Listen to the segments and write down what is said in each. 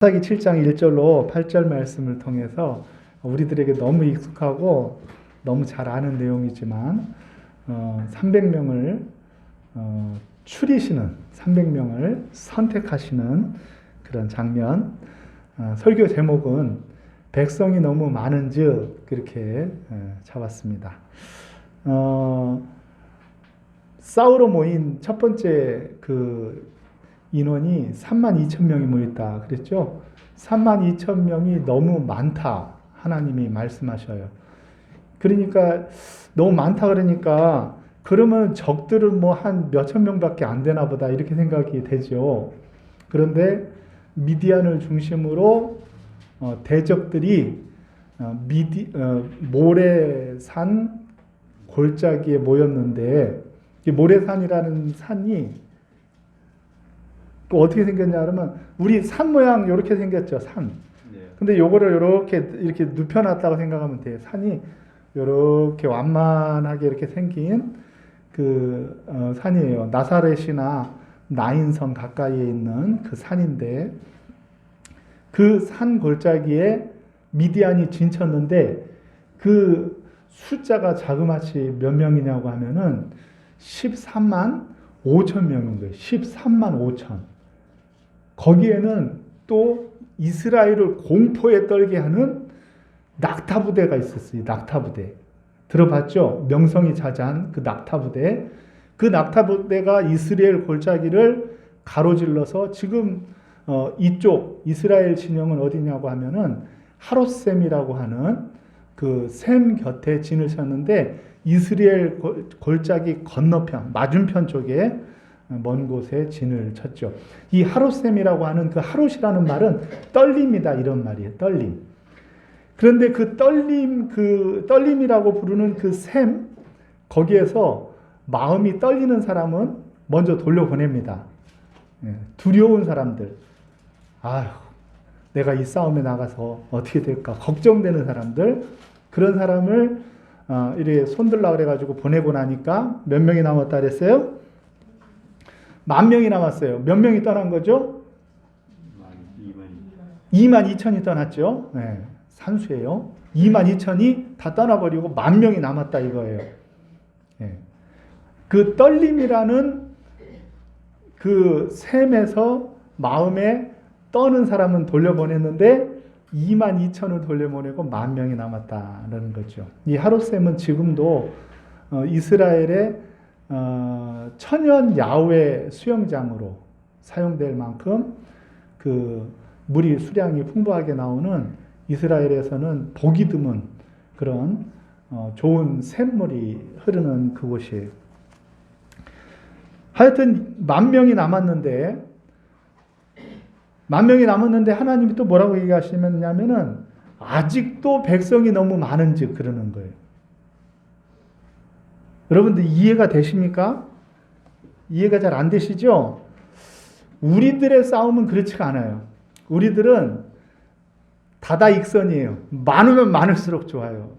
사사기 7장 1절로 8절 말씀을 통해서 우리들에게 너무 익숙하고 너무 잘 아는 내용이지만 300명을 추리시는 300명을 선택하시는 그런 장면. 설교 제목은 백성이 너무 많은즉 그렇게 잡았습니다. 싸우러 모인 첫 번째 인원이 32,000명이 모였다 그랬죠. 32,000명이 너무 많다 하나님이 말씀하셔요. 그러니까 너무 많다 그러니까 그러면 적들은 뭐 한 몇천 명밖에 안 되나 보다 이렇게 생각이 되죠. 그런데 미디안을 중심으로 대적들이 모래산 골짜기에 모였는데, 이 모래산이라는 산이 또 어떻게 생겼냐 그러면 우리 산 모양 이렇게 생겼죠. 산. 근데 요거를 이렇게 눕혀놨다고 생각하면 돼요. 산이 이렇게 완만하게 이렇게 생긴 산이에요. 나사렛이나 나인성 가까이에 있는 그 산인데, 그 산 골짜기에 미디안이 진쳤는데 그 숫자가 자그마치 몇 명이냐고 하면은 13만 5천 명인 거예요. 13만 5천. 거기에는 또 이스라엘을 공포에 떨게 하는 낙타부대가 있었어요. 낙타부대. 들어봤죠? 명성이 자자한 그 낙타부대. 그 낙타부대가 이스라엘 골짜기를 가로질러서 지금 이쪽 이스라엘 진영은 어디냐고 하면은 하롯셈이라고 하는 그 셈 곁에 진을 쳤는데, 이스라엘 골짜기 건너편 맞은편 쪽에 먼 곳에 진을 쳤죠. 이 하롯셈이라고 하는 그 하롯이라는 말은 떨림이다 이런 말이에요. 떨림. 그런데 그 떨림이라고 부르는 그 셈, 거기에서 마음이 떨리는 사람은 먼저 돌려보냅니다. 두려운 사람들, 아휴, 내가 이 싸움에 나가서 어떻게 될까 걱정되는 사람들, 그런 사람을 이렇게 손들라 그래가지고 보내고 나니까 몇 명이 남았다 그랬어요? 10,000명이 남았어요. 몇 명이 떠난 거죠? 22,000이 떠났죠. 네, 산수예요. 22,000이 다 떠나버리고 10,000명이 남았다 이거예요. 네. 그 떨림이라는 그 셈에서 마음에 떠는 사람은 돌려보냈는데 22,000을 돌려보내고 10,000명이 남았다는 거죠. 이 하롯셈은 지금도 이스라엘의 천연 야외 수영장으로 사용될 만큼 그 물이 수량이 풍부하게 나오는, 이스라엘에서는 보기 드문 그런 좋은 샘물이 흐르는 그곳이에요. 하여튼 10,000명이 남았는데, 하나님이 또 뭐라고 얘기하시냐면은 아직도 백성이 너무 많은즉 그러는 거예요. 여러분들 이해가 되십니까? 이해가 잘 안 되시죠? 우리들의 싸움은 그렇지가 않아요. 우리들은 다다익선이에요. 많으면 많을수록 좋아요.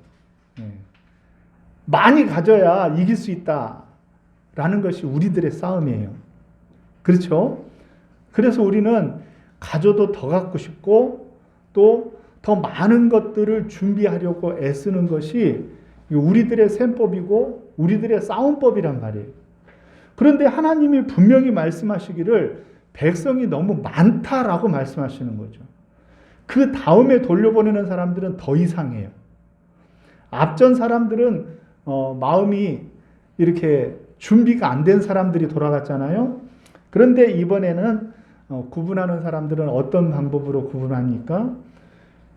많이 가져야 이길 수 있다라는 것이 우리들의 싸움이에요. 그렇죠? 그래서 우리는 가져도 더 갖고 싶고 또 더 많은 것들을 준비하려고 애쓰는 것이 우리들의 셈법이고 우리들의 싸움법이란 말이에요. 그런데 하나님이 분명히 말씀하시기를 백성이 너무 많다라고 말씀하시는 거죠. 그 다음에 돌려보내는 사람들은 더 이상해요. 앞전 사람들은 마음이 이렇게 준비가 안 된 사람들이 돌아갔잖아요. 그런데 이번에는 구분하는 사람들은 어떤 방법으로 구분합니까?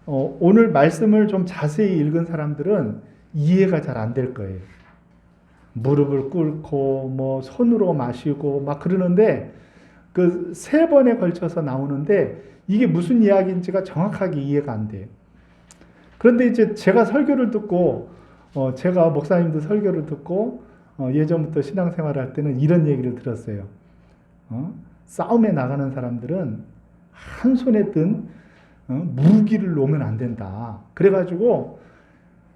오늘 말씀을 좀 자세히 읽은 사람들은 이해가 잘 안 될 거예요. 무릎을 꿇고 뭐 손으로 마시고 막 그러는데 그 3번에 걸쳐서 나오는데 이게 무슨 이야기인지가 정확하게 이해가 안 돼요. 그런데 이제 제가 설교를 듣고 제가 목사님들 설교를 듣고 예전부터 신앙생활을 할 때는 이런 얘기를 들었어요. 싸움에 나가는 사람들은 한 손에 든 무기를 놓으면 안 된다. 그래가지고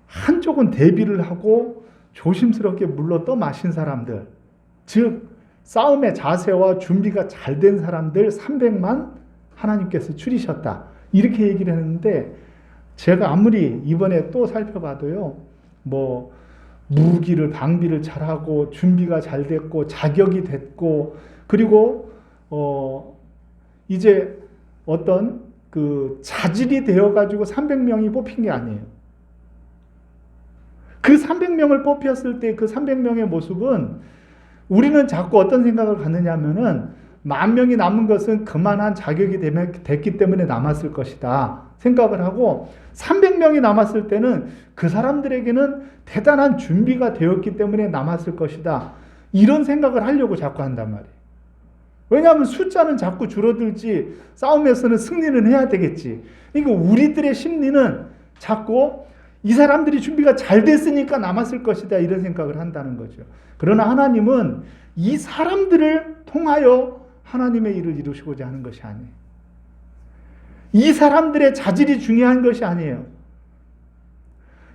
한쪽은 대비를 하고 조심스럽게 물러 떠마신 사람들, 즉 싸움의 자세와 준비가 잘 된 사람들 300만 하나님께서 줄이셨다. 이렇게 얘기를 했는데 제가 아무리 이번에 또 살펴봐도요. 뭐 무기를 방비를 잘하고 준비가 잘 됐고 자격이 됐고 그리고 이제 어떤 그 자질이 되어가지고 300명이 뽑힌 게 아니에요. 그 300명을 뽑혔을 때 그 300명의 모습은 우리는 자꾸 어떤 생각을 갖느냐 하면은 10,000명이 남은 것은 그만한 자격이 됐기 때문에 남았을 것이다 생각을 하고 300명이 남았을 때는 그 사람들에게는 대단한 준비가 되었기 때문에 남았을 것이다. 이런 생각을 하려고 자꾸 한단 말이에요. 왜냐하면 숫자는 자꾸 줄어들지 싸움에서는 승리는 해야 되겠지. 그러니까 우리들의 심리는 자꾸 이 사람들이 준비가 잘 됐으니까 남았을 것이다 이런 생각을 한다는 거죠. 그러나 하나님은 이 사람들을 통하여 하나님의 일을 이루시고자 하는 것이 아니에요. 이 사람들의 자질이 중요한 것이 아니에요.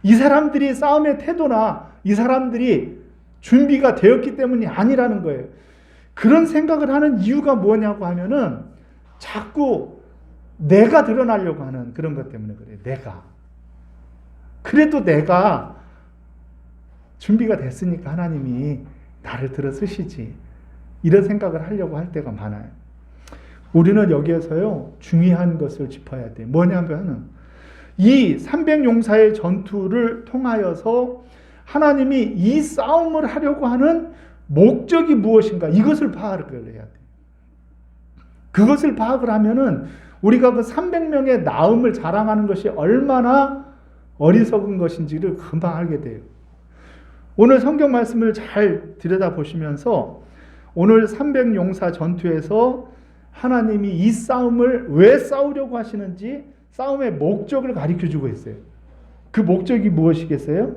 이 사람들이 싸움의 태도나 이 사람들이 준비가 되었기 때문이 아니라는 거예요. 그런 생각을 하는 이유가 뭐냐고 하면은 자꾸 내가 드러나려고 하는 그런 것 때문에 그래요. 내가. 그래도 내가 준비가 됐으니까 하나님이 나를 들어 쓰시지. 이런 생각을 하려고 할 때가 많아요. 우리는 여기에서요, 중요한 것을 짚어야 돼요. 뭐냐면, 이 300용사의 전투를 통하여서 하나님이 이 싸움을 하려고 하는 목적이 무엇인가, 이것을 파악을 해야 돼요. 그것을 파악을 하면은 우리가 그 300명의 나음을 자랑하는 것이 얼마나 어리석은 것인지를 금방 알게 돼요. 오늘 성경 말씀을 잘 들여다보시면서 오늘 300용사 전투에서 하나님이 이 싸움을 왜 싸우려고 하시는지 싸움의 목적을 가르쳐주고 있어요. 그 목적이 무엇이겠어요?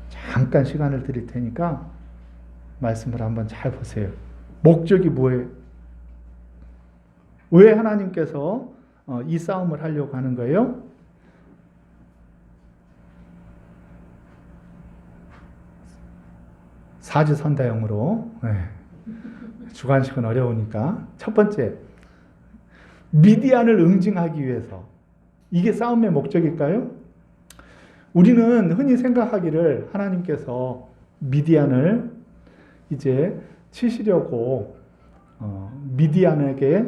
잠깐 시간을 드릴 테니까 말씀을 한번 잘 보세요. 목적이 뭐예요? 왜 하나님께서 이 싸움을 하려고 하는 거예요? 사지선다형으로. 주관식은 어려우니까. 첫 번째, 미디안을 응징하기 위해서. 이게 싸움의 목적일까요? 우리는 흔히 생각하기를 하나님께서 미디안을 이제 치시려고 미디안에게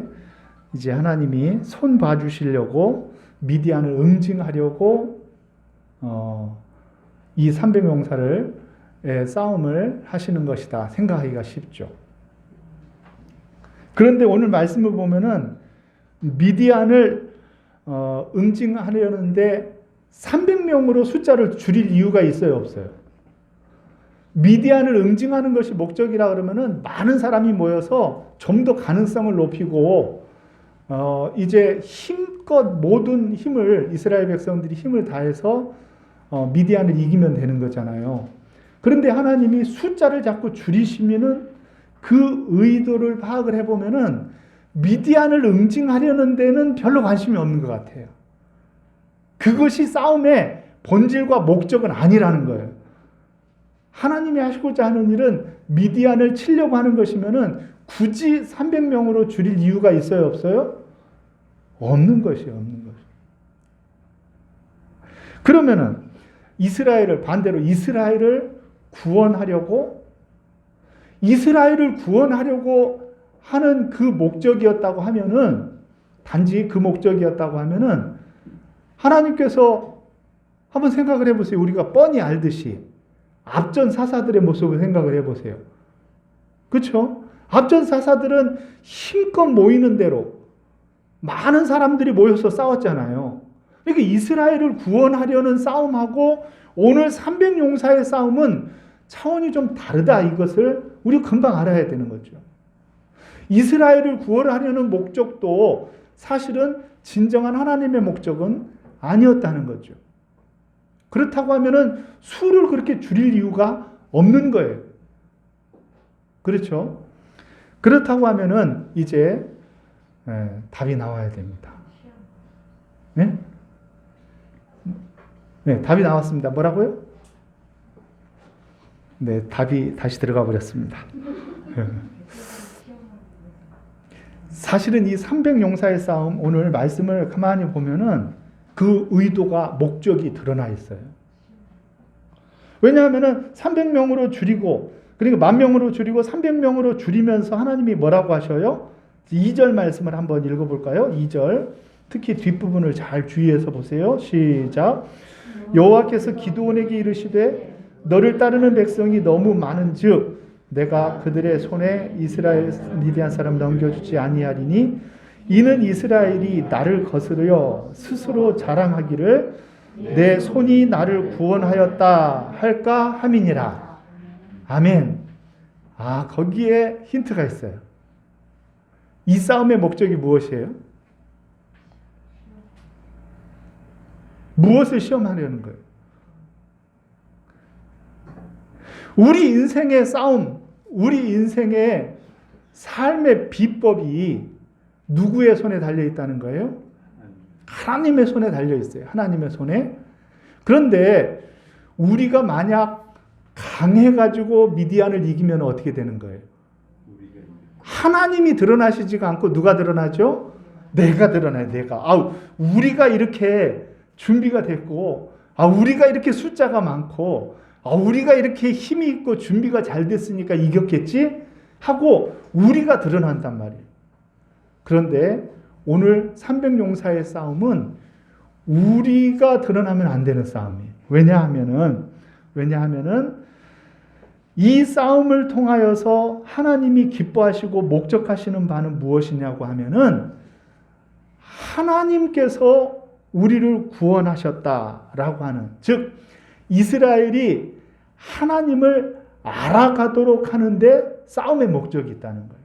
이제 하나님이 손 봐주시려고 미디안을 응징하려고 이 300용사를 싸움을 하시는 것이다 생각하기가 쉽죠. 그런데 오늘 말씀을 보면은 미디안을 응징하려는데 300명으로 숫자를 줄일 이유가 있어요, 없어요? 미디안을 응징하는 것이 목적이라 그러면은 많은 사람이 모여서 좀 더 가능성을 높이고 이제 힘껏 모든 힘을 이스라엘 백성들이 힘을 다해서 미디안을 이기면 되는 거잖아요. 그런데 하나님이 숫자를 자꾸 줄이시면은 그 의도를 파악을 해보면은 미디안을 응징하려는 데는 별로 관심이 없는 것 같아요. 그것이 싸움의 본질과 목적은 아니라는 거예요. 하나님이 하시고자 하는 일은 미디안을 치려고 하는 것이면은 굳이 300명으로 줄일 이유가 있어요, 없어요? 없는 것이에요, 없는 것. 그러면은 반대로 이스라엘을 구원하려고 하는 그 목적이었다고 하면은, 단지 그 목적이었다고 하면은 하나님께서 한번 생각을 해보세요. 우리가 뻔히 알듯이 앞전 사사들의 모습을 생각을 해보세요. 그렇죠? 앞전 사사들은 힘껏 모이는 대로 많은 사람들이 모여서 싸웠잖아요. 그러니까 이스라엘을 구원하려는 싸움하고 오늘 300용사의 싸움은 차원이 좀 다르다. 이것을 우리가 금방 알아야 되는 거죠. 이스라엘을 구원하려는 목적도 사실은 진정한 하나님의 목적은 아니었다는 거죠. 그렇다고 하면은 수를 그렇게 줄일 이유가 없는 거예요. 그렇죠? 그렇다고 하면은 이제 답이 나와야 됩니다. 네? 네, 답이 나왔습니다. 뭐라고요? 네, 답이 다시 들어가 버렸습니다. 사실은 이 300용사의 싸움, 오늘 말씀을 가만히 보면은 그 의도가, 목적이 드러나 있어요. 왜냐하면은 300명으로 줄이고, 그러니까 10,000명으로 줄이고 300명으로 줄이면서 하나님이 뭐라고 하셔요? 2절 말씀을 한번 읽어볼까요? 2절. 특히 뒷부분을 잘 주의해서 보세요. 시작. 여호와께서 기드온에게 이르시되 너를 따르는 백성이 너무 많은즉 내가 그들의 손에 이스라엘 미디안 사람 넘겨주지 아니하리니 이는 이스라엘이 나를 거스르여 스스로 자랑하기를 내 손이 나를 구원하였다 할까 함이니라. 아멘. 거기에 힌트가 있어요. 이 싸움의 목적이 무엇이에요? 무엇을 시험하려는 거예요? 우리 인생의 싸움, 우리 인생의 삶의 비법이 누구의 손에 달려 있다는 거예요? 하나님의 손에 달려 있어요. 하나님의 손에. 그런데 우리가 만약 강해가지고 미디안을 이기면 어떻게 되는 거예요? 하나님이 드러나시지가 않고 누가 드러나죠? 내가 드러나요. 내가. 우리가 이렇게 준비가 됐고, 우리가 이렇게 숫자가 많고, 우리가 이렇게 힘이 있고 준비가 잘 됐으니까 이겼겠지? 하고 우리가 드러난단 말이에요. 그런데 오늘 300용사의 싸움은 우리가 드러나면 안 되는 싸움이에요. 왜냐하면은 이 싸움을 통하여서 하나님이 기뻐하시고 목적하시는 바는 무엇이냐고 하면은 하나님께서 우리를 구원하셨다라고 하는, 즉 이스라엘이 하나님을 알아가도록 하는데 싸움의 목적이 있다는 거예요.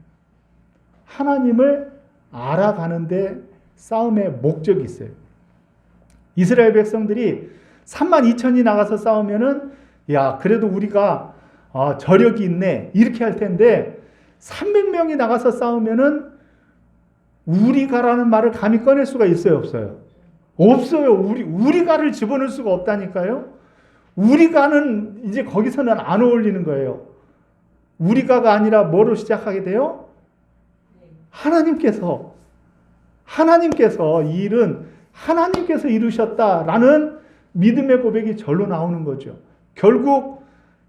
하나님을 알아가는데 싸움의 목적이 있어요. 이스라엘 백성들이 32,000이 나가서 싸우면은 그래도 우리가 저력이 있네 이렇게 할 텐데 300명이 나가서 싸우면은 우리가라는 말을 감히 꺼낼 수가 있어요, 없어요? 없어요. 우리가를 집어넣을 수가 없다니까요. 우리가는 이제 거기서는 안 어울리는 거예요. 우리가가 아니라 뭐로 시작하게 돼요? 하나님께서 이 일은 하나님께서 이루셨다라는 믿음의 고백이 절로 나오는 거죠. 결국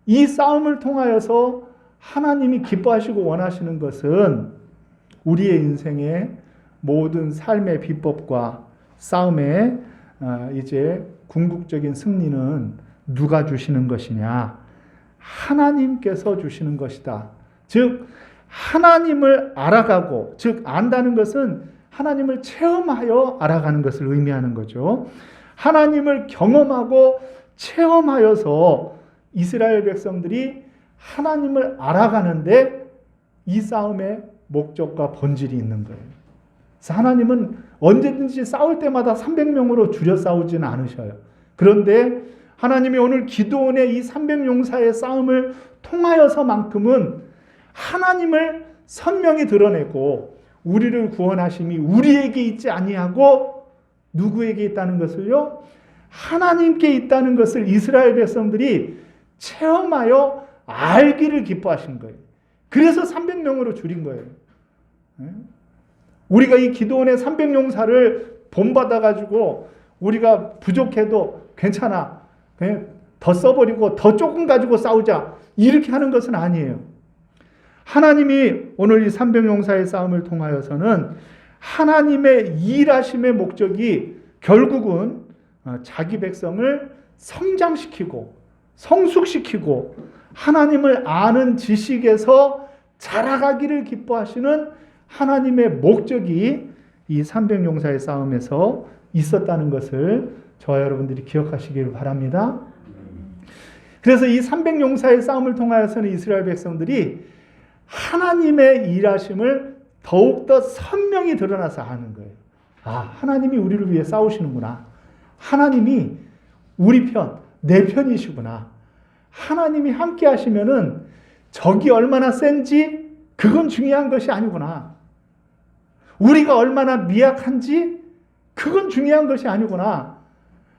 이 싸움을 통하여서 하나님이 기뻐하시고 원하시는 것은 우리의 인생의 모든 삶의 비법과 싸움의 이제 궁극적인 승리는 누가 주시는 것이냐? 하나님께서 주시는 것이다. 즉 하나님을 알아가고, 즉 안다는 것은 하나님을 체험하여 알아가는 것을 의미하는 거죠. 하나님을 경험하고 체험하여서 이스라엘 백성들이 하나님을 알아가는데 이 싸움의 목적과 본질이 있는 거예요. 그래서 하나님은 언제든지 싸울 때마다 300명으로 줄여 싸우지는 않으셔요. 그런데 하나님이 오늘 기드온의 이 300용사의 싸움을 통하여서만큼은 하나님을 선명히 드러내고 우리를 구원하심이 우리에게 있지 아니하고 누구에게 있다는 것을요? 하나님께 있다는 것을 이스라엘 백성들이 체험하여 알기를 기뻐하신 거예요. 그래서 300명으로 줄인 거예요. 우리가 이 기드온의 300용사를 본받아가지고 우리가 부족해도 괜찮아, 더 써버리고 더 조금 가지고 싸우자, 이렇게 하는 것은 아니에요. 하나님이 오늘 이 300용사의 싸움을 통하여서는 하나님의 일하심의 목적이 결국은 자기 백성을 성장시키고 성숙시키고 하나님을 아는 지식에서 자라가기를 기뻐하시는 하나님의 목적이 이 300용사의 싸움에서 있었다는 것을 저와 여러분들이 기억하시길 바랍니다. 그래서 이 300용사의 싸움을 통하여서는 이스라엘 백성들이 하나님의 일하심을 더욱더 선명히 드러나서 하는 거예요. 하나님이 우리를 위해 싸우시는구나. 하나님이 우리 편, 내 편이시구나. 하나님이 함께 하시면은 적이 얼마나 센지 그건 중요한 것이 아니구나. 우리가 얼마나 미약한지 그건 중요한 것이 아니구나.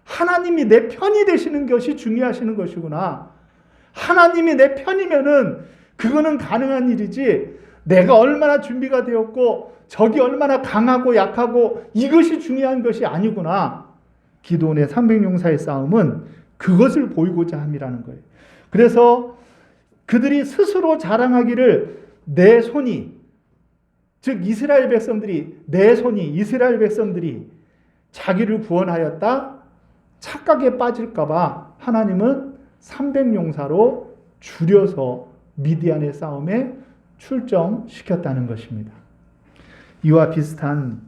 하나님이 내 편이 되시는 것이 중요하시는 것이구나. 하나님이 내 편이면은 그거는 가능한 일이지, 내가 얼마나 준비가 되었고 적이 얼마나 강하고 약하고 이것이 중요한 것이 아니구나. 기드온의 300용사의 싸움은 그것을 보이고자 함이라는 거예요. 그래서 그들이 스스로 자랑하기를 내 손이, 즉 이스라엘 백성들이, 내 손이, 이스라엘 백성들이 자기를 구원하였다 착각에 빠질까봐 하나님은 300용사로 줄여서 미디안의 싸움에 출정시켰다는 것입니다. 이와 비슷한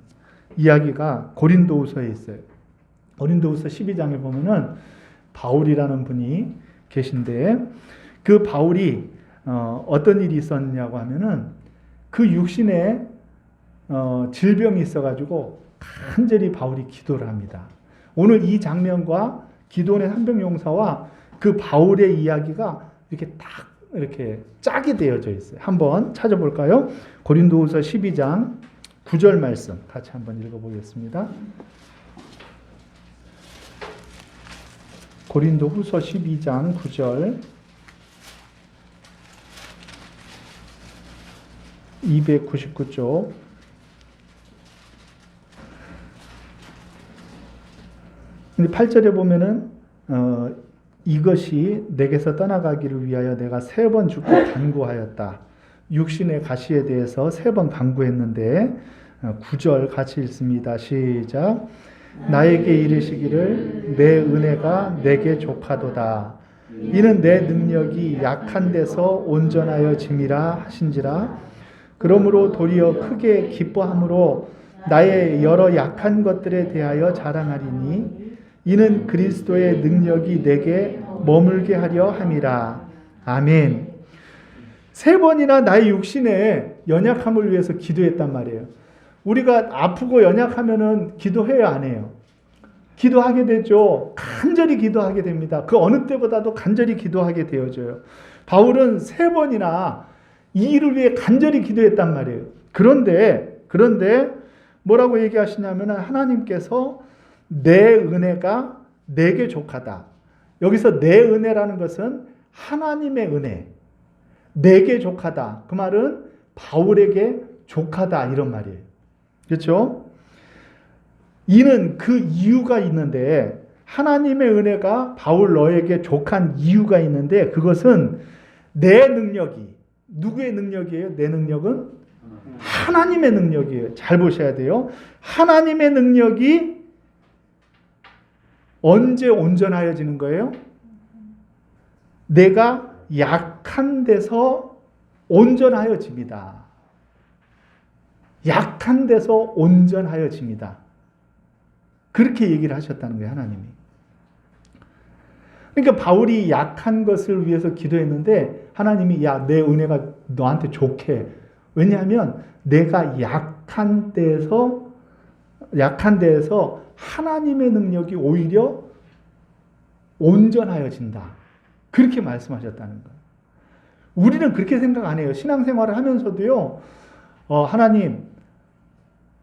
이야기가 고린도후서에 있어요. 고린도후서 12장에 보면은 바울이라는 분이 계신데 그 바울이 어떤 일이 있었냐고 하면은 그 육신에 질병이 있어가지고 간절히 바울이 기도를 합니다. 오늘 이 장면과 기도원의 300용사와 그 바울의 이야기가 이렇게 딱 이렇게 짝이 되어져 있어요. 한번 찾아볼까요? 고린도후서 12장 9절 말씀 같이 한번 읽어보겠습니다. 고린도후서 12장 9절 299쪽 근데 8절에 보면은 이것이 내게서 떠나가기를 위하여 내가 3번 죽고 간구하였다. 육신의 가시에 대해서 3번 간구했는데 9절 같이 읽습니다. 시작. 나에게 이르시기를 내 은혜가 내게 족하도다. 이는 내 능력이 약한 데서 온전하여 짐이라 하신지라. 그러므로 도리어 크게 기뻐함으로 나의 여러 약한 것들에 대하여 자랑하리니 이는 그리스도의 능력이 내게 머물게 하려 함이라. 아멘. 3번이나 나의 육신의 연약함을 위해서 기도했단 말이에요. 우리가 아프고 연약하면은 기도해야 안 해요? 기도하게 되죠. 간절히 기도하게 됩니다. 그 어느 때보다도 간절히 기도하게 되어져요. 바울은 3번이나 이 일을 위해 간절히 기도했단 말이에요. 그런데 뭐라고 얘기하시냐면 하나님께서 내 은혜가 내게 족하다. 여기서 내 은혜라는 것은 하나님의 은혜. 내게 족하다. 그 말은 바울에게 족하다 이런 말이에요. 그렇죠? 이는 그 이유가 있는데 하나님의 은혜가 바울 너에게 족한 이유가 있는데 그것은 내 능력이 누구의 능력이에요? 내 능력은 하나님의 능력이에요. 잘 보셔야 돼요. 하나님의 능력이 언제 온전하여지는 거예요? 내가 약한 데서 온전하여집니다. 약한 데서 온전하여집니다. 그렇게 얘기를 하셨다는 거예요, 하나님이. 그러니까 바울이 약한 것을 위해서 기도했는데 하나님이 야, 내 은혜가 너한테 좋게. 왜냐하면 내가 약한 데에서 하나님의 능력이 오히려 온전하여진다. 그렇게 말씀하셨다는 거예요. 우리는 그렇게 생각 안 해요. 신앙생활을 하면서도요. 하나님,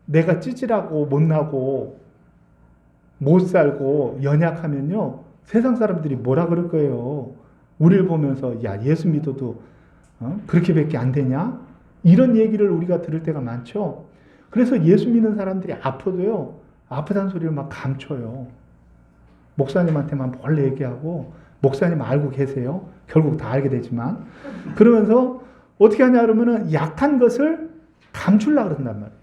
내가 찌질하고 못나고 못 살고 연약하면요. 세상 사람들이 뭐라 그럴 거예요. 우리를 보면서 야, 예수 믿어도 그렇게밖에 안 되냐? 이런 얘기를 우리가 들을 때가 많죠. 그래서 예수 믿는 사람들이 아파도요. 아프다는 소리를 막 감춰요. 목사님한테만 몰래 얘기하고 목사님 알고 계세요. 결국 다 알게 되지만 그러면서 어떻게 하냐 그러면은 약한 것을 감추려고 그런단 말이에요.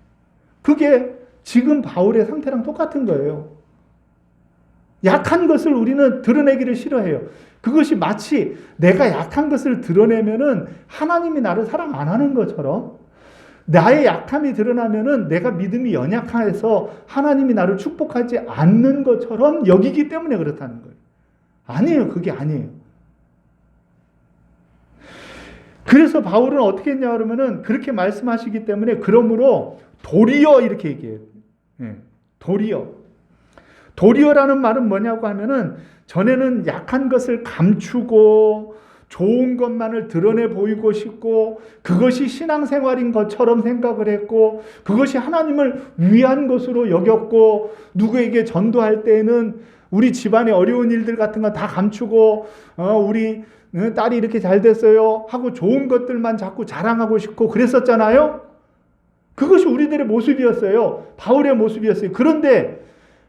그게 지금 바울의 상태랑 똑같은 거예요. 약한 것을 우리는 드러내기를 싫어해요. 그것이 마치 내가 약한 것을 드러내면은 하나님이 나를 사랑 안 하는 것처럼 나의 약함이 드러나면은 내가 믿음이 연약해서 하나님이 나를 축복하지 않는 것처럼 여기기 때문에 그렇다는 거예요. 아니에요. 그게 아니에요. 그래서 바울은 어떻게 했냐 그러면은 그렇게 말씀하시기 때문에 그러므로 도리어 이렇게 얘기해요. 도리어라는 말은 뭐냐고 하면은 전에는 약한 것을 감추고 좋은 것만을 드러내 보이고 싶고 그것이 신앙생활인 것처럼 생각을 했고 그것이 하나님을 위한 것으로 여겼고 누구에게 전도할 때에는 우리 집안의 어려운 일들 같은 거 다 감추고 우리 딸이 이렇게 잘 됐어요 하고 좋은 것들만 자꾸 자랑하고 싶고 그랬었잖아요. 그것이 우리들의 모습이었어요. 바울의 모습이었어요. 그런데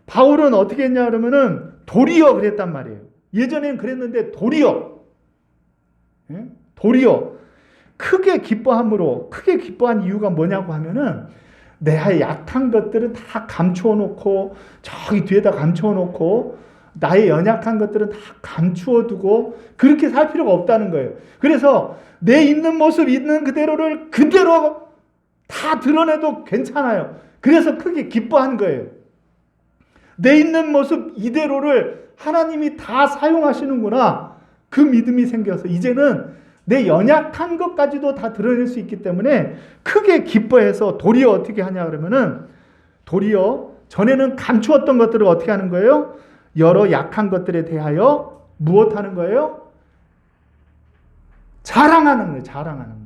바울은 어떻게 했냐 그러면은 도리어 그랬단 말이에요. 예전엔 그랬는데 도리어 크게 기뻐한 이유가 뭐냐고 하면은 내 약한 것들은 다 감추어 놓고 저기 뒤에다 감추어 놓고 나의 연약한 것들은 다 감추어 두고 그렇게 살 필요가 없다는 거예요. 그래서 내 있는 모습 있는 그대로를 그대로 다 드러내도 괜찮아요. 그래서 크게 기뻐한 거예요. 내 있는 모습 이대로를 하나님이 다 사용하시는구나. 그 믿음이 생겨서 이제는 내 연약한 것까지도 다 드러낼 수 있기 때문에 크게 기뻐해서 도리어 어떻게 하냐 그러면은 도리어 전에는 감추었던 것들을 어떻게 하는 거예요? 여러 약한 것들에 대하여 무엇 하는 거예요? 자랑하는 거예요. 자랑하는 거.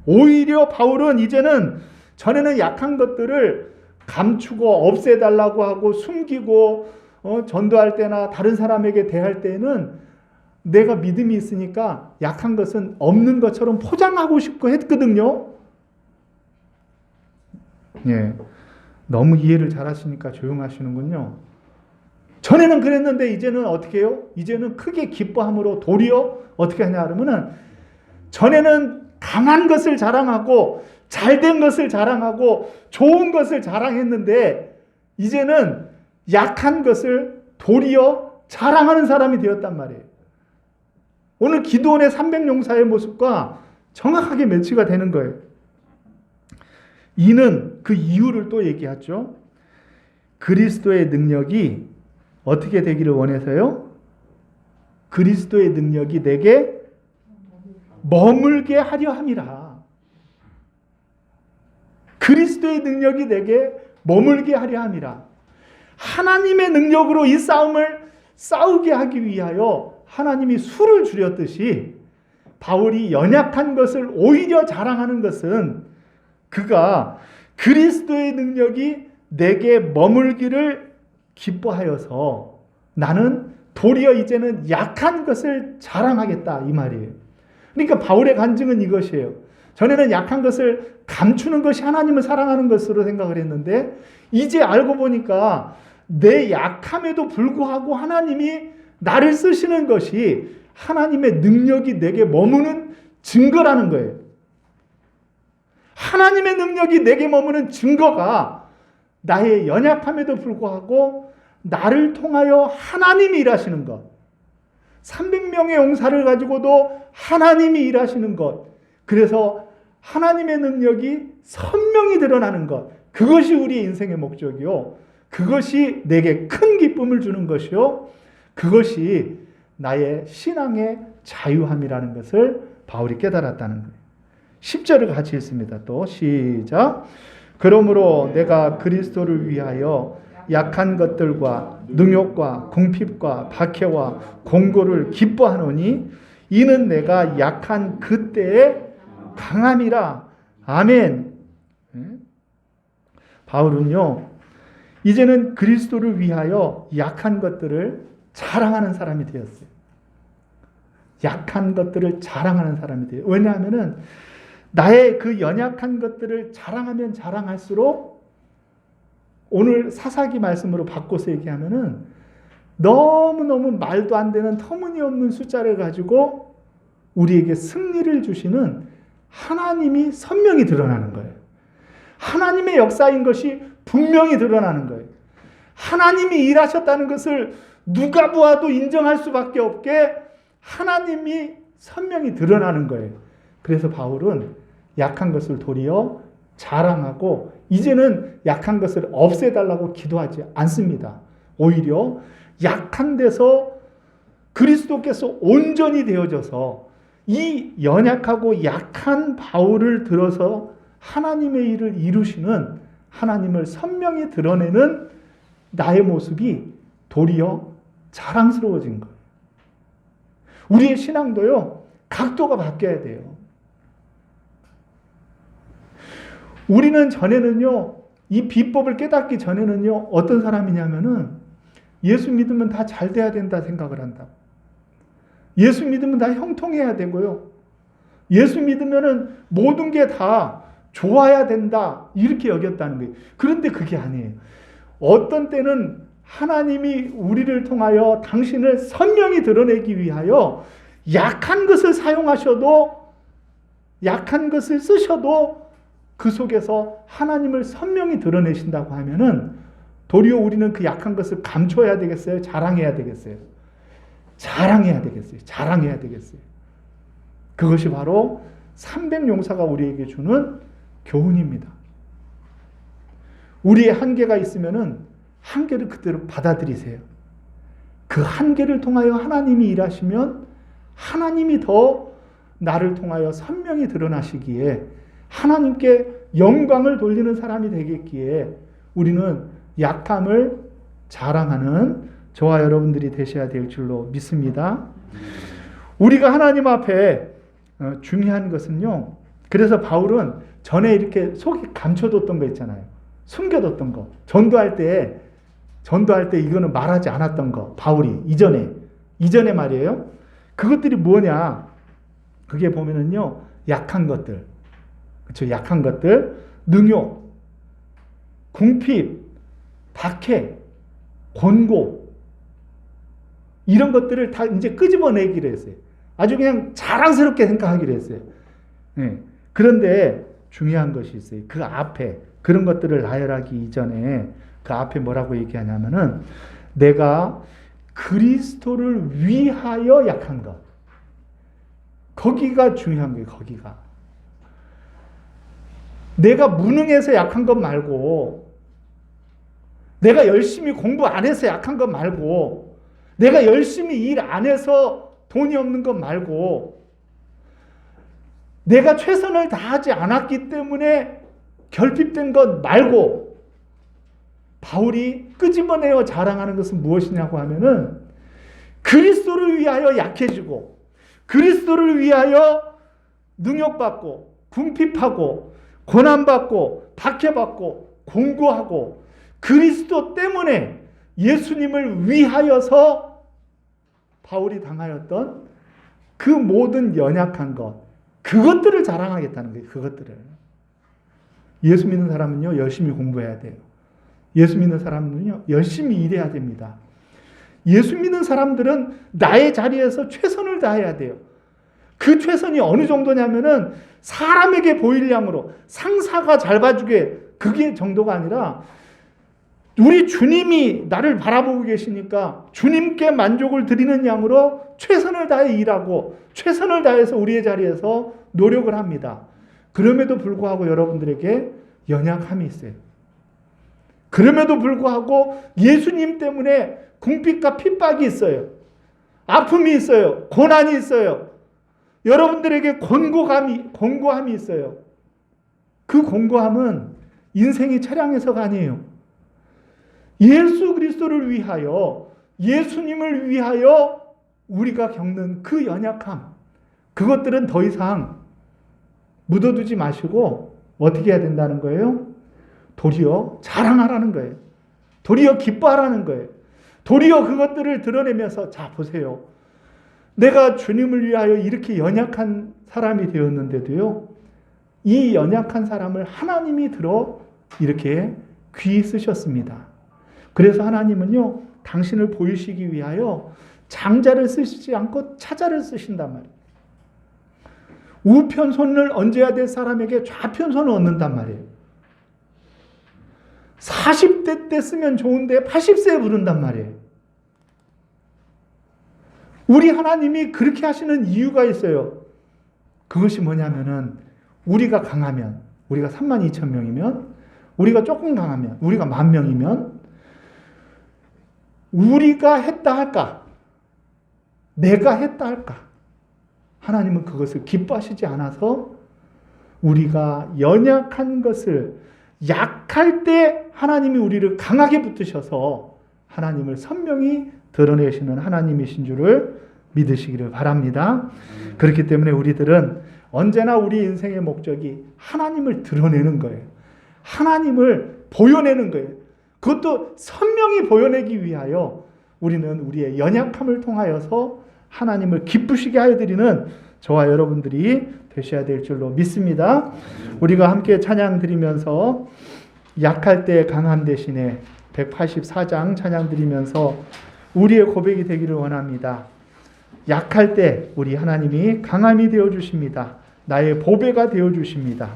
오히려 바울은 이제는 전에는 약한 것들을 감추고 없애달라고 하고 숨기고 전도할 때나 다른 사람에게 대할 때는 내가 믿음이 있으니까 약한 것은 없는 것처럼 포장하고 싶고 했거든요. 예, 너무 이해를 잘하시니까 조용하시는군요. 전에는 그랬는데 이제는 어떻게 해요? 이제는 크게 기뻐함으로 도리어 어떻게 하냐 그러면은 전에는 강한 것을 자랑하고 잘된 것을 자랑하고 좋은 것을 자랑했는데 이제는 약한 것을 도리어 자랑하는 사람이 되었단 말이에요. 오늘 기드온의 300용사의 모습과 정확하게 매치가 되는 거예요. 이는 그 이유를 또 얘기하죠. 그리스도의 능력이 어떻게 되기를 원해서요? 그리스도의 능력이 내게 머물게 하려 함이라. 그리스도의 능력이 내게 머물게 하려 함이라. 하나님의 능력으로 이 싸움을 싸우게 하기 위하여 하나님이 수를 줄였듯이 바울이 연약한 것을 오히려 자랑하는 것은 그가 그리스도의 능력이 내게 머물기를 기뻐하여서 나는 도리어 이제는 약한 것을 자랑하겠다 이 말이에요. 그러니까 바울의 간증은 이것이에요. 전에는 약한 것을 감추는 것이 하나님을 사랑하는 것으로 생각을 했는데 이제 알고 보니까 내 약함에도 불구하고 하나님이 나를 쓰시는 것이 하나님의 능력이 내게 머무는 증거라는 거예요. 하나님의 능력이 내게 머무는 증거가 나의 연약함에도 불구하고 나를 통하여 하나님이 일하시는 것. 300명의 용사를 가지고도 하나님이 일하시는 것. 그래서 하나님의 능력이 선명히 드러나는 것. 그것이 우리의 인생의 목적이요. 그것이 내게 큰 기쁨을 주는 것이요. 그것이 나의 신앙의 자유함이라는 것을 바울이 깨달았다는 거예요. 10절을 같이 읽습니다. 또 시작. 그러므로 내가 그리스도를 위하여 약한 것들과 능욕과 궁핍과 박해와 공고를 기뻐하노니 이는 내가 약한 그때의 강함이라. 아멘. 바울은요, 이제는 그리스도를 위하여 약한 것들을 자랑하는 사람이 되었어요. 약한 것들을 자랑하는 사람이 돼요. 왜냐하면은 나의 그 연약한 것들을 자랑하면 자랑할수록 오늘 사사기 말씀으로 바꿔서 얘기하면은 너무너무 말도 안 되는 터무니없는 숫자를 가지고 우리에게 승리를 주시는 하나님이 선명히 드러나는 거예요. 하나님의 역사인 것이 분명히 드러나는 거예요. 하나님이 일하셨다는 것을 누가 보아도 인정할 수밖에 없게 하나님이 선명히 드러나는 거예요. 그래서 바울은 약한 것을 도리어 자랑하고 이제는 약한 것을 없애달라고 기도하지 않습니다. 오히려 약한 데서 그리스도께서 온전히 되어져서 이 연약하고 약한 바울을 들어서 하나님의 일을 이루시는 하나님을 선명히 드러내는 나의 모습이 도리어 자랑스러워진 거예요. 우리의 신앙도요, 각도가 바뀌어야 돼요. 우리는 전에는요, 이 비법을 깨닫기 전에는요, 어떤 사람이냐면은 예수 믿으면 다 잘 돼야 된다 생각을 한다. 예수 믿으면 다 형통해야 되고요. 예수 믿으면은 모든 게 다 좋아야 된다 이렇게 여겼다는 거예요. 그런데 그게 아니에요. 어떤 때는 하나님이 우리를 통하여 당신을 선명히 드러내기 위하여 약한 것을 사용하셔도, 약한 것을 쓰셔도 그 속에서 하나님을 선명히 드러내신다고 하면은 도리어 우리는 그 약한 것을 감춰야 되겠어요? 자랑해야 되겠어요? 자랑해야 되겠어요? 자랑해야 되겠어요? 그것이 바로 300용사가 우리에게 주는 교훈입니다. 우리의 한계가 있으면은 한계를 그대로 받아들이세요. 그 한계를 통하여 하나님이 일하시면 하나님이 더 나를 통하여 선명히 드러나시기에 하나님께 영광을 돌리는 사람이 되겠기에 우리는 약함을 자랑하는 저와 여러분들이 되셔야 될 줄로 믿습니다. 우리가 하나님 앞에 중요한 것은요. 그래서 바울은 전에 이렇게 속이 감춰뒀던 거 있잖아요. 숨겨뒀던 거. 전도할 때 이거는 말하지 않았던 거. 바울이 이전에 말이에요. 그것들이 뭐냐? 그게 보면은요. 약한 것들. 그렇죠? 약한 것들. 능욕, 궁핍, 박해, 권고 이런 것들을 다 이제 끄집어내기로 했어요. 아주 그냥 자랑스럽게 생각하기로 했어요. 네. 그런데 중요한 것이 있어요. 그 앞에 그런 것들을 나열하기 이전에 그 앞에 뭐라고 얘기하냐면은 내가 그리스도를 위하여 약한 것. 거기가 중요한 거예요. 거기가. 내가 무능해서 약한 것 말고, 내가 열심히 공부 안 해서 약한 것 말고, 내가 열심히 일 안 해서 돈이 없는 것 말고, 내가 최선을 다하지 않았기 때문에 결핍된 것 말고, 바울이 끄집어내어 자랑하는 것은 무엇이냐고 하면은 그리스도를 위하여 약해지고, 그리스도를 위하여 능욕받고, 궁핍하고, 고난받고, 박해받고, 공고하고, 그리스도 때문에 예수님을 위하여서 바울이 당하였던 그 모든 연약한 것, 그것들을 자랑하겠다는 거예요. 그것들을. 예수 믿는 사람은요, 열심히 공부해야 돼요. 예수 믿는 사람은요, 열심히 일해야 됩니다. 예수 믿는 사람들은 나의 자리에서 최선을 다해야 돼요. 그 최선이 어느 정도냐면은 사람에게 보일 양으로, 상사가 잘 봐주게, 그게 정도가 아니라 우리 주님이 나를 바라보고 계시니까 주님께 만족을 드리는 양으로 최선을 다해 일하고 최선을 다해서 우리의 자리에서 노력을 합니다. 그럼에도 불구하고 여러분들에게 연약함이 있어요. 그럼에도 불구하고 예수님 때문에 궁핍과 핍박이 있어요. 아픔이 있어요. 고난이 있어요. 여러분들에게 권고함이 있어요. 그 권고함은 인생이 차량해서가 아니에요. 예수 그리스도를 위하여, 예수님을 위하여 우리가 겪는 그 연약함, 그것들은 더 이상 묻어두지 마시고 어떻게 해야 된다는 거예요? 도리어 자랑하라는 거예요. 도리어 기뻐하라는 거예요. 도리어 그것들을 드러내면서, 자 보세요. 내가 주님을 위하여 이렇게 연약한 사람이 되었는데도요, 이 연약한 사람을 하나님이 들어 이렇게 귀히 쓰셨습니다. 그래서 하나님은요, 당신을 보이시기 위하여 장자를 쓰시지 않고 차자를 쓰신단 말이에요. 우편손을 얹어야 될 사람에게 좌편손을 얹는단 말이에요. 40대 때 쓰면 좋은데 80세에 부른단 말이에요. 우리 하나님이 그렇게 하시는 이유가 있어요. 그것이 뭐냐면은 우리가 강하면, 우리가 32,000명이면, 우리가 조금 강하면, 우리가 10,000명이면 우리가 했다 할까? 내가 했다 할까? 하나님은 그것을 기뻐하시지 않아서 우리가 연약한 것을, 약할 때 하나님이 우리를 강하게 붙드셔서 하나님을 선명히 드러내시는 하나님이신 줄을 믿으시기를 바랍니다. 그렇기 때문에 우리들은 언제나 우리 인생의 목적이 하나님을 드러내는 거예요. 하나님을 보여내는 거예요. 그것도 선명히 보여내기 위하여 우리는 우리의 연약함을 통하여서 하나님을 기쁘시게 하여 드리는 저와 여러분들이 되셔야 될 줄로 믿습니다. 우리가 함께 찬양 드리면서 약할 때 강함 대신에 184장 찬양 드리면서 우리의 고백이 되기를 원합니다. 약할 때 우리 하나님이 강함이 되어 주십니다. 나의 보배가 되어 주십니다.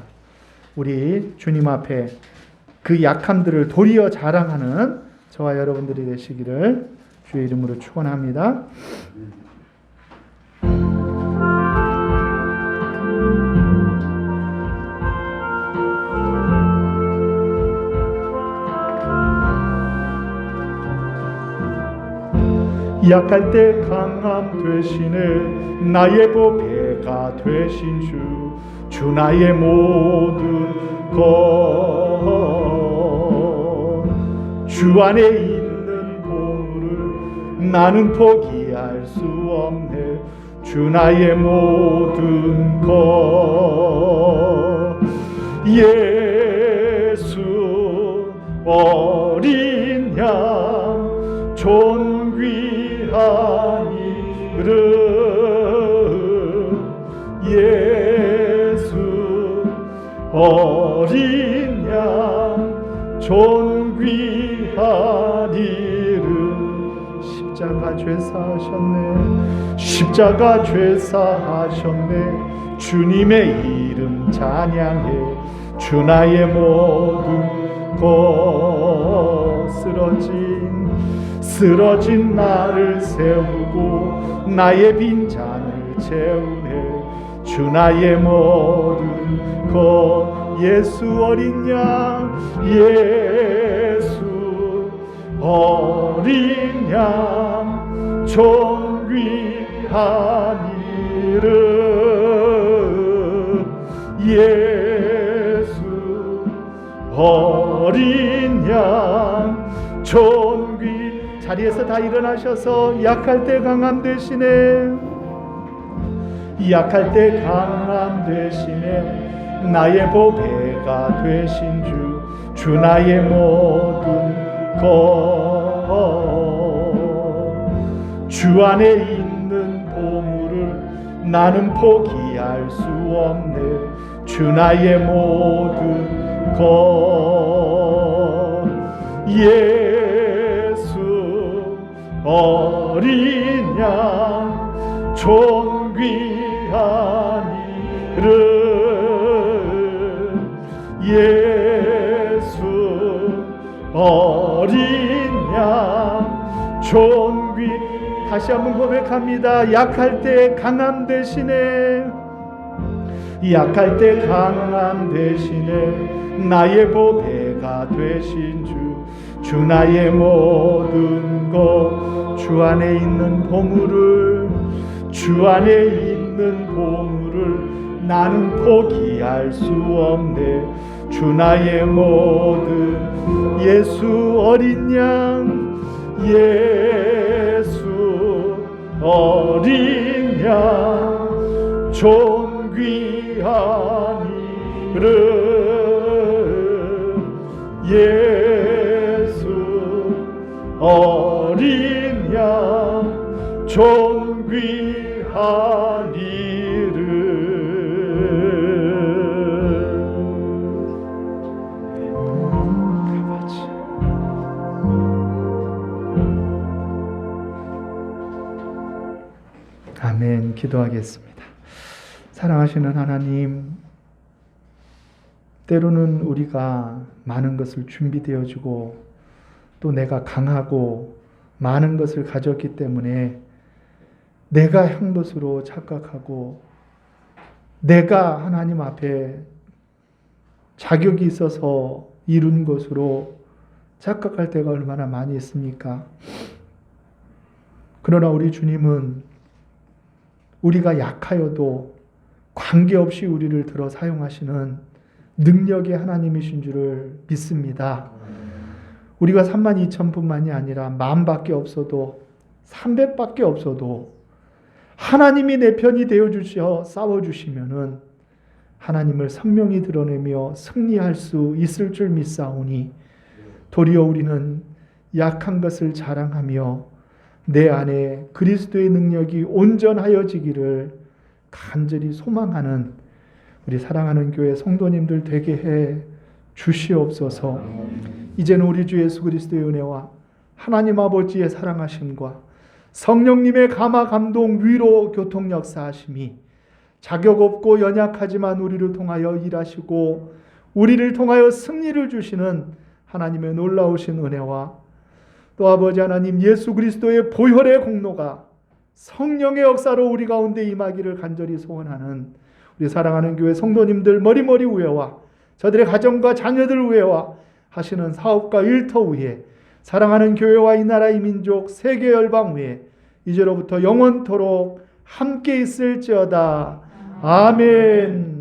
우리 주님 앞에 그 약함들을 도리어 자랑하는 저와 여러분들이 되시기를 주의 이름으로 축원합니다. 약할 때 강함 되시네 나의 보배가 되신 주 나의 모든 것 주 안에 있는 보물을 나는 포기할 수 없네 주 나의 모든 것 예수 어린 양 존귀한 이름 예수 어린 양 존귀한 이름 십자가 죄사하셨네 십자가 죄사하셨네 주님의 이름 찬양해 주 나의 모든 것 쓰러진 나를 세우고 나의 빈잔을 채우네 주 나의 모든 것 예수 어린 양 예수 어린 양 존귀한 이름 예수 어린 양 존귀 자리에서 다 일어나셔서 약할 때 강함 되시네 약할 때 강함 되시네 나의 보배가 되신 주 나의 모든 것 주 안에 있는 보물을 나는 포기할 수 없네 주 나의 모든 것 예수 어린 양 존귀한 이름 예수 어린 양 존귀 다시 한번 고백합니다. 약할 때 강함 되시네 약할 때 강함 되시네 나의 보배가 되신 주 나의 모든 것 주 안에 있는 보물을 주 안에 있는 보물을 나는 포기할 수 없네 주 나의 모든 예수 어린 양 예수 어린 양 존귀한 이름 예수 어린 양 존귀한 이름 아멘. 기도하겠습니다. 사랑하시는 하나님, 때로는 우리가 많은 것을 준비되어지고 또 내가 강하고 많은 것을 가졌기 때문에 내가 한 것으로 착각하고 내가 하나님 앞에 자격이 있어서 이룬 것으로 착각할 때가 얼마나 많이 있습니까? 그러나 우리 주님은 우리가 약하여도 관계없이 우리를 들어 사용하시는 능력의 하나님이신 줄을 믿습니다. 우리가 32,000뿐만이 아니라 10,000밖에 없어도 300밖에 없어도 하나님이 내 편이 되어주셔 싸워주시면은 하나님을 선명히 드러내며 승리할 수 있을 줄 믿사오니 도리어 우리는 약한 것을 자랑하며 내 안에 그리스도의 능력이 온전하여지기를 간절히 소망하는 우리 사랑하는 교회 성도님들 되게 해 주시옵소서. 이제는 우리 주 예수 그리스도의 은혜와 하나님 아버지의 사랑하심과 성령님의 감화 감동 위로 교통 역사하심이 자격 없고 연약하지만 우리를 통하여 일하시고 우리를 통하여 승리를 주시는 하나님의 놀라우신 은혜와 또 아버지 하나님 예수 그리스도의 보혈의 공로가 성령의 역사로 우리 가운데 임하기를 간절히 소원하는 우리 사랑하는 교회 성도님들 머리머리 위에와 저들의 가정과 자녀들 위에와 하시는 사업과 일터 위에 사랑하는 교회와 이 나라 이 민족 세계 열방 위에 이제로부터 영원토록 함께 있을지어다. 아멘.